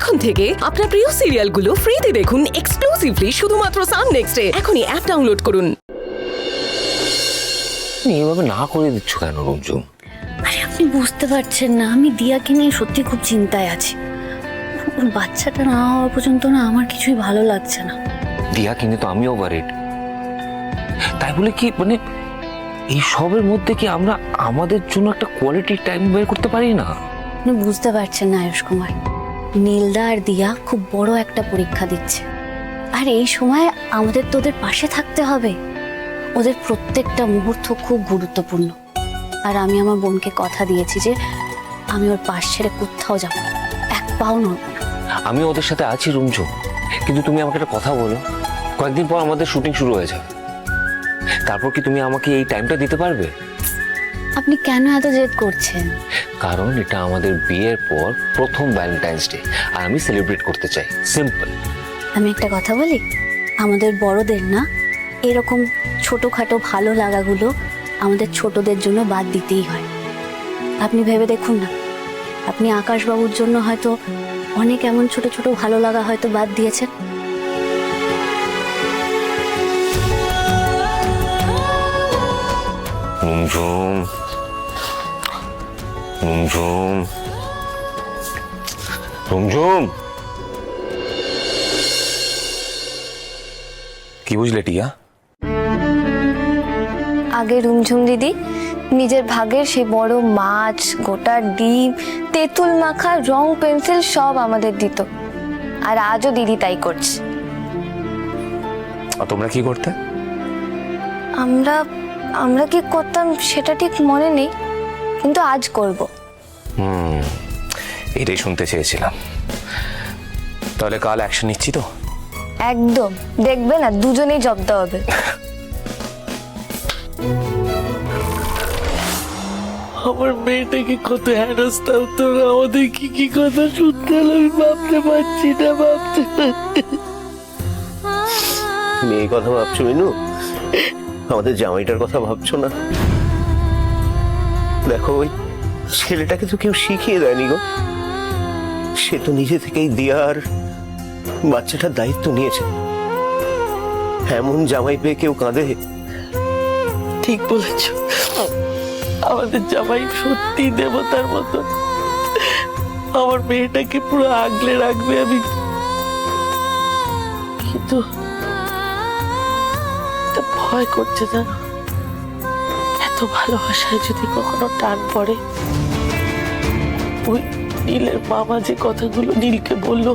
এখন থেকে আপনার প্রিয় সিরিয়ালগুলো ফ্রিতে দেখুন এক্সক্লুসিভলি শুধুমাত্র সান নেক্সটে। এখনই অ্যাপ ডাউনলোড করুন। এইভাবে না করে দিচ্ছ কেন রঞ্জু? আরে আপনি বুঝতে পারছেন না, আমি দিয়াকে নিয়ে সত্যি খুব চিন্তায় আছি। ওর বাচ্চাটা না হওয়া পর্যন্ত না আমার কিছুই ভালো লাগছে না। দিয়া কিনে তো আমিও ওভাররেট। তাই বলে কি মানে এই সবের মধ্যে কি আমরা আমাদের জন্য একটা কোয়ালিটি টাইম বের করতে পারি না? আপনি বুঝতে পারছেন না আয়ুষ কুমার, নীলদা আর দিয়া খুব বড় একটা পরীক্ষা দিচ্ছে, আর এই সময় আমাদের তো ওদের পাশে থাকতে হবে। ওদের প্রত্যেকটা মুহূর্ত খুব গুরুত্বপূর্ণ, আর আমি আমার বোনকে কথা দিয়েছি যে আমি ওর পাশ ছেড়ে কোথাও যাব না, এক পাও নড়ব না। আমি ওদের সাথে আছি রঞ্জু, কিন্তু তুমি আমাকে একটা কথা বলো, কয়েকদিন পর আমাদের শুটিং শুরু হয়ে যাবে, তারপর কি তুমি আমাকে এই টাইমটা দিতে পারবে? আপনি কেন এত জেদ করছেন? কারণ এটা আমাদের বিয়ের পর প্রথম ভ্যালেন্টাইন্স ডে, আর আমি সেলিব্রেট করতে চাই, সিম্পল। আমি একটা কথা বলি, আমাদের বড়দের না এরকম ছোটখাটো ভালো লাগাগুলো আমাদের ছোটদের জন্য বাদ দিতেই হয়। আপনি ভেবে দেখুন না, আপনি আকাশবাবুর জন্য হয়তো অনেক এমন ছোট ছোট ভালো লাগা হয়তো বাদ দিয়েছেন। রুমঝুম রুমঝুম রুমঝুম, কি বুঝলে টিয়া? আগে রুমঝুম দিদি নিজের ভাগের সেই বড় মাছ, গোটা ডিম, তেঁতুল মাখা, রং পেন্সিল সব আমাদের দিত, আর আজও দিদি তাই করছে। আর তোমরা কি করতে? আমরা আমরা কি করতাম সেটা ঠিক মনে নেই, কিন্তু আজ করব। এটাই শুনতে চেয়েছিলাম। তাহলে কাল অ্যাকশন নিচ্ছি তো? একদম, দেখবে না দুজনেই জব্দ হবে। আমার মেয়েটাকে কত হেনস্থা তোরা আমাদের কি কি কথা শুনতে হলো আমি ভাবতে পারছি না, ভাবতে তুমি এই কথা ভাবছো মিনু? আমাদের জামাইটার কথা ভাবছো না? দেখো ওই ছেলেটাকে তো কেউ শিখিয়ে দেয়নি গো, সে তো নিজে থেকেই দিয়ার বাচ্চাটার দায়িত্ব নিয়েছে। এমন জামাই পেয়ে কেউ কাঁদে? ঠিক বলেছ, আমাদের জামাই সত্যি দেবতার মতো, আমার মেয়েটাকে পুরো আগলে রাখবে। আমি কিন্তু ভয় করছে জানো, এত ভালোবাসায় যদি কখনো টান পড়ে। ওই নীলের মামা যে কথাগুলো নীলকে বললো